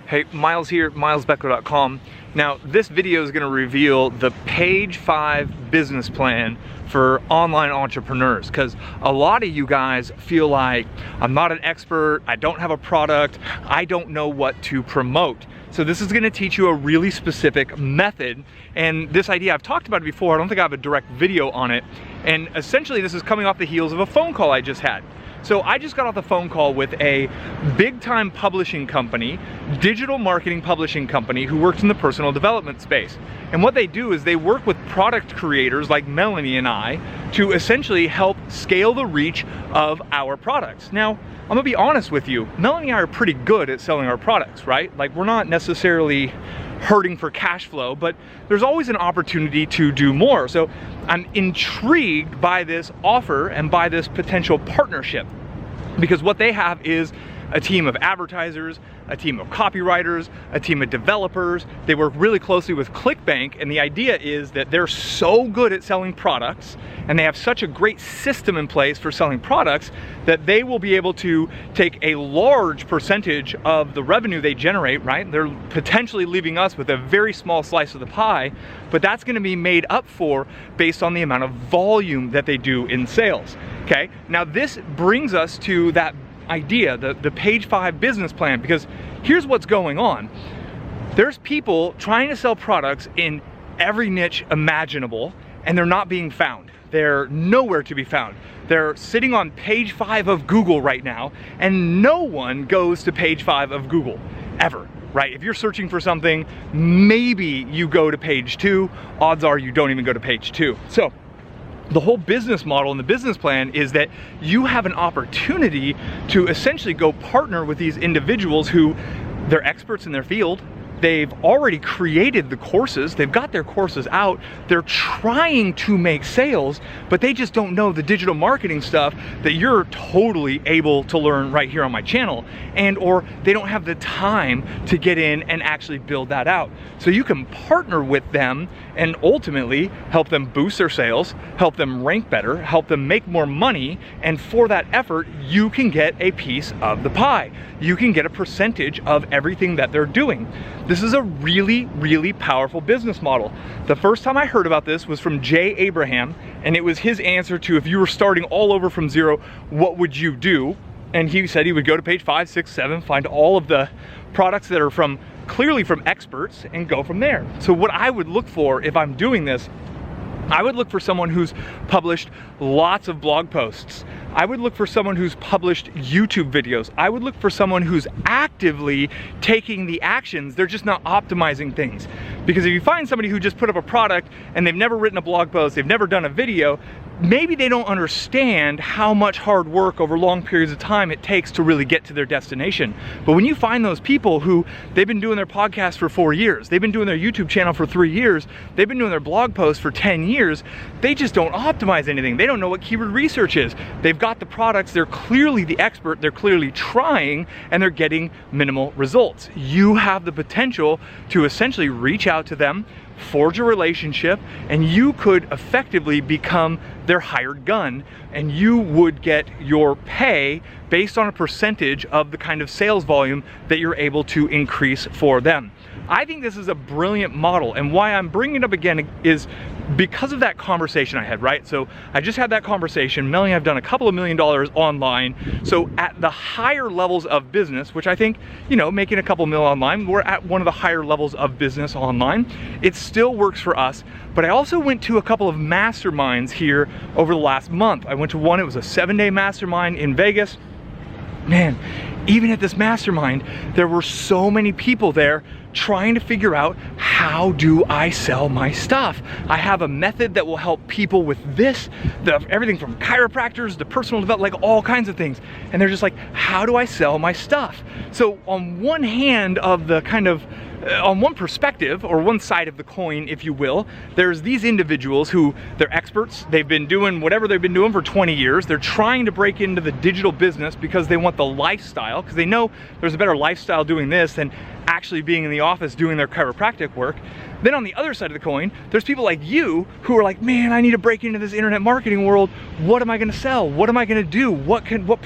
Hey, Miles here, milesbeckler.com. Now, this video is going to reveal the page 5 business plan for online entrepreneurs, because a lot of you guys feel like I'm not an expert, I don't have a product, I don't know what to promote. So this is going to teach you a really specific method, and this idea, I've talked about it before, I don't think I have a direct video on it, and essentially this is coming off the heels of a phone call I just had. So I just got off the phone call with a big-time publishing company, digital marketing publishing company, who works in the personal development space. And what they do is they work with product creators like Melanie and I to essentially help scale the reach of our products. Now, I'm gonna be honest with you, Melanie and I are pretty good at selling our products, right? Like, we're not necessarily hurting for cash flow, but there's always an opportunity to do more. So I'm intrigued by this offer and by this potential partnership, because what they have is a team of advertisers, a team of copywriters, a team of developers. They work really closely with ClickBank, and the idea is that they're so good at selling products and they have such a great system in place for selling products that they will be able to take a large percentage of the revenue they generate, right? They're potentially leaving us with a very small slice of the pie, but that's gonna be made up for based on the amount of volume that they do in sales, okay? Now this brings us to that idea, the page 5 business plan, because here's what's going on. There's people trying to sell products in every niche imaginable, and they're not being found. They're nowhere to be found. They're sitting on page 5 of Google right now, and no one goes to page 5 of Google, ever, right? If you're searching for something, maybe you go to page 2, odds are you don't even go to page 2. So the whole business model and the business plan is that you have an opportunity to essentially go partner with these individuals who, they're experts in their field. They've already created the courses, they've got their courses out, they're trying to make sales, but they just don't know the digital marketing stuff that you're totally able to learn right here on my channel, and or they don't have the time to get in and actually build that out. So you can partner with them and ultimately help them boost their sales, help them rank better, help them make more money, and for that effort, you can get a piece of the pie. You can get a percentage of everything that they're doing. This is a really, really powerful business model. The first time I heard about this was from Jay Abraham, and it was his answer to, if you were starting all over from zero, what would you do? And he said he would go to page 5, 6, 7, find all of the products that are clearly from experts, and go from there. So what I would look for if I'm doing this, I would look for someone who's published lots of blog posts. I would look for someone who's published YouTube videos. I would look for someone who's actively taking the actions, they're just not optimizing things. Because if you find somebody who just put up a product and they've never written a blog post, they've never done a video, maybe they don't understand how much hard work over long periods of time it takes to really get to their destination. But when you find those people who, they've been doing their podcast for 4 years, they've been doing their YouTube channel for 3 years, they've been doing their blog posts for 10 years, they just don't optimize anything. They don't know what keyword research is. They've got the products, they're clearly the expert, they're clearly trying, and they're getting minimal results. You have the potential to essentially reach out to them, forge a relationship, and you could effectively become their hired gun, and you would get your pay based on a percentage of the kind of sales volume that you're able to increase for them. I think this is a brilliant model, and why I'm bringing it up again is because of that conversation I had, right? So I just had that conversation. Melanie, I've done a couple of $1 million online. So at the higher levels of business, which I think, you know, making a couple mil online, we're at one of the higher levels of business online. It still works for us. But I also went to a couple of masterminds here over the last month. I went to one, it was a 7-day mastermind in Vegas. Man, even at this mastermind, there were so many people there trying to figure out, how do I sell my stuff? I have a method that will help people with this, everything from chiropractors to personal development, like all kinds of things. And they're just like, how do I sell my stuff? So on one hand of the kind of, on one perspective, or one side of the coin, if you will, there's these individuals who, they're experts, they've been doing whatever they've been doing for 20 years, they're trying to break into the digital business because they want the lifestyle, because they know there's a better lifestyle doing this than actually being in the office doing their chiropractic work. Then on the other side of the coin, there's people like you who are like, man, I need to break into this internet marketing world. What am I gonna sell? What am I gonna do?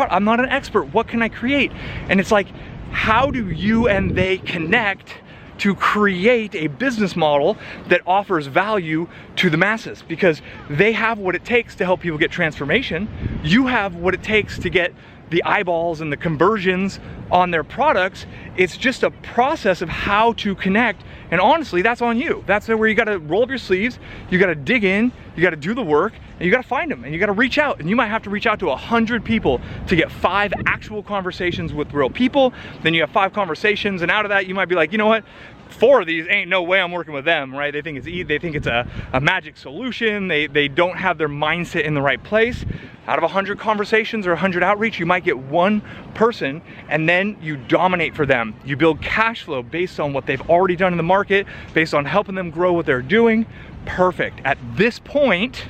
I'm not an expert, what can I create? And it's like, how do you and they connect to create a business model that offers value to the masses? Because they have what it takes to help people get transformation. You have what it takes to get the eyeballs and the conversions on their products. It's just a process of how to connect, and honestly, that's on you. That's where you gotta roll up your sleeves, you gotta dig in, you gotta do the work, and you gotta find them, and you gotta reach out, and you might have to reach out to 100 people to get 5 actual conversations with real people. Then you have 5 conversations, and out of that, you might be like, you know what? 4 of these ain't no way I'm working with them, right? They think it's a magic solution. They don't have their mindset in the right place. Out of 100 conversations or 100 outreach, you might get 1 person, and then you dominate for them. You build cash flow based on what they've already done in the market, based on helping them grow what they're doing. Perfect. At this point,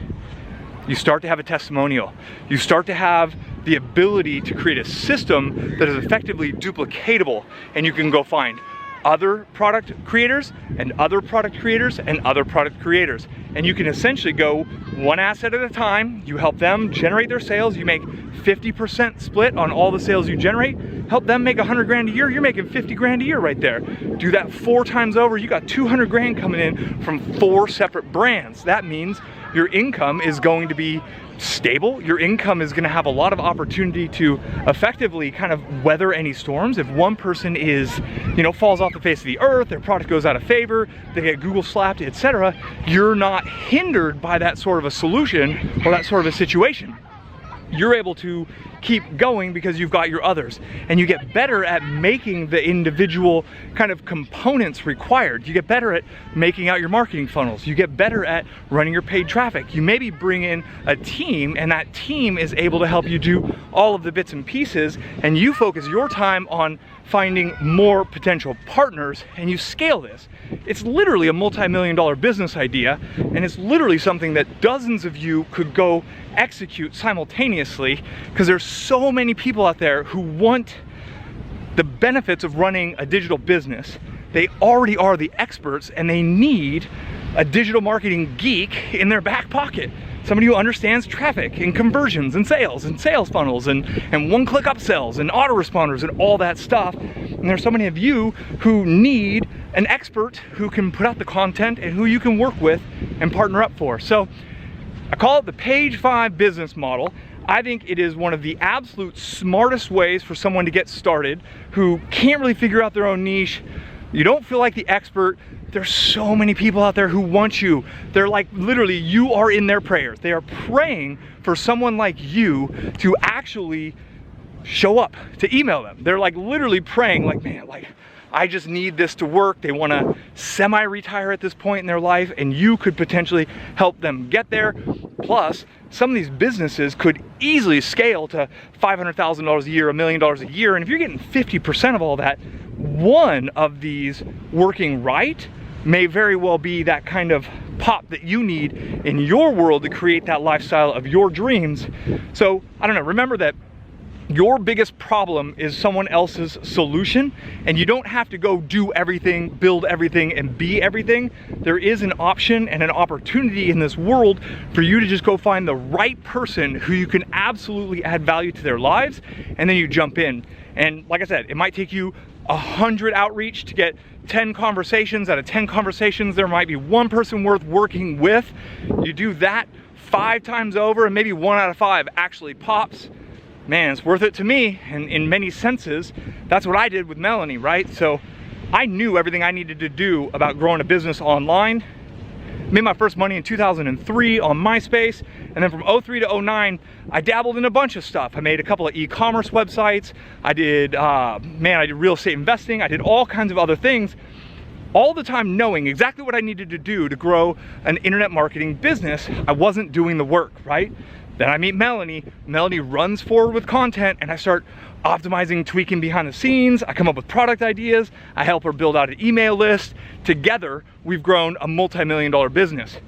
you start to have a testimonial. You start to have the ability to create a system that is effectively duplicatable, and you can go find other product creators and other product creators and other product creators. And you can essentially go 1 asset at a time. You help them generate their sales. You make 50% split on all the sales you generate. Help them make 100 grand a year. You're making 50 grand a year right there. Do that 4 times over. You got 200 grand coming in from 4 separate brands. That means your income is going to be stable. Your income is going to have a lot of opportunity to effectively kind of weather any storms. If one person is, falls off the face of the earth, their product goes out of favor, they get Google slapped, etc., you're not hindered by that sort of a solution or that sort of a situation. You're able to keep going because you've got your others, and you get better at making the individual kind of components required. You get better at making out your marketing funnels. You get better at running your paid traffic. You maybe bring in a team, and that team is able to help you do all of the bits and pieces, and you focus your time on finding more potential partners, and you scale this. It's literally a multi-million-dollar business idea, and it's literally something that dozens of you could go execute simultaneously, because there's so many people out there who want the benefits of running a digital business. They already are the experts, and they need a digital marketing geek in their back pocket. Somebody who understands traffic and conversions and sales funnels and one-click upsells and autoresponders and all that stuff. And there's so many of you who need an expert who can put out the content and who you can work with and partner up for. So I call it the Page 5 business model. I think it is one of the absolute smartest ways for someone to get started who can't really figure out their own niche. You don't feel like the expert. There's so many people out there who want you. They're like, literally, you are in their prayers. They are praying for someone like you to actually show up, to email them. They're like literally praying like, man, like, I just need this to work. They want to semi-retire at this point in their life, and you could potentially help them get there. Plus, some of these businesses could easily scale to $500,000 a year, $1 million a year, and if you're getting 50% of all that, one of these working right may very well be that kind of pop that you need in your world to create that lifestyle of your dreams. So, I don't know, remember that your biggest problem is someone else's solution, and you don't have to go do everything, build everything, and be everything. There is an option and an opportunity in this world for you to just go find the right person who you can absolutely add value to their lives, and then you jump in. And like I said, it might take you 100 outreach to get 10 conversations. Out of 10 conversations, there might be 1 person worth working with. You do that 5 times over, and maybe 1 out of 5 actually pops. Man, it's worth it to me, and in many senses, that's what I did with Melanie, right? So I knew everything I needed to do about growing a business online. Made my first money in 2003 on MySpace, and then from 03 to 09, I dabbled in a bunch of stuff. I made a couple of e-commerce websites. I did real estate investing. I did all kinds of other things, all the time knowing exactly what I needed to do to grow an internet marketing business. I wasn't doing the work, right? Then I meet Melanie. Melanie runs forward with content, and I start optimizing, tweaking behind the scenes. I come up with product ideas. I help her build out an email list. Together, we've grown a multi-million-dollar business.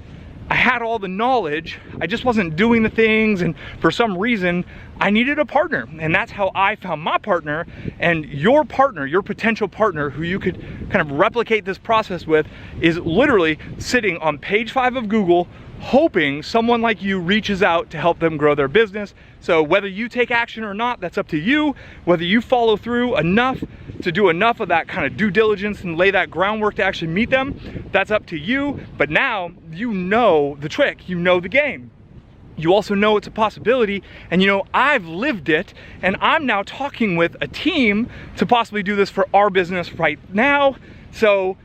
I had all the knowledge, I just wasn't doing the things, and for some reason, I needed a partner, and that's how I found my partner. And your partner, your potential partner who you could kind of replicate this process with, is literally sitting on page 5 of Google hoping someone like you reaches out to help them grow their business. So whether you take action or not, that's up to you. Whether you follow through enough to do enough of that kind of due diligence and lay that groundwork to actually meet them, that's up to you. But now you know the trick, you know the game. You also know it's a possibility, and you know I've lived it, and I'm now talking with a team to possibly do this for our business right now. So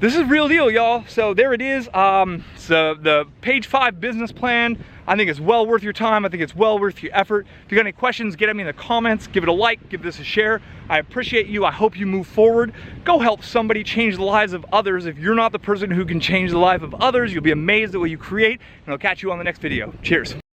this is real deal, y'all. So there it is. So the page 5 business plan, I think it's well worth your time. I think it's well worth your effort. If you got any questions, get at me in the comments, give it a like, give this a share. I appreciate you. I hope you move forward. Go help somebody change the lives of others. If you're not the person who can change the life of others, you'll be amazed at what you create, and I'll catch you on the next video. Cheers.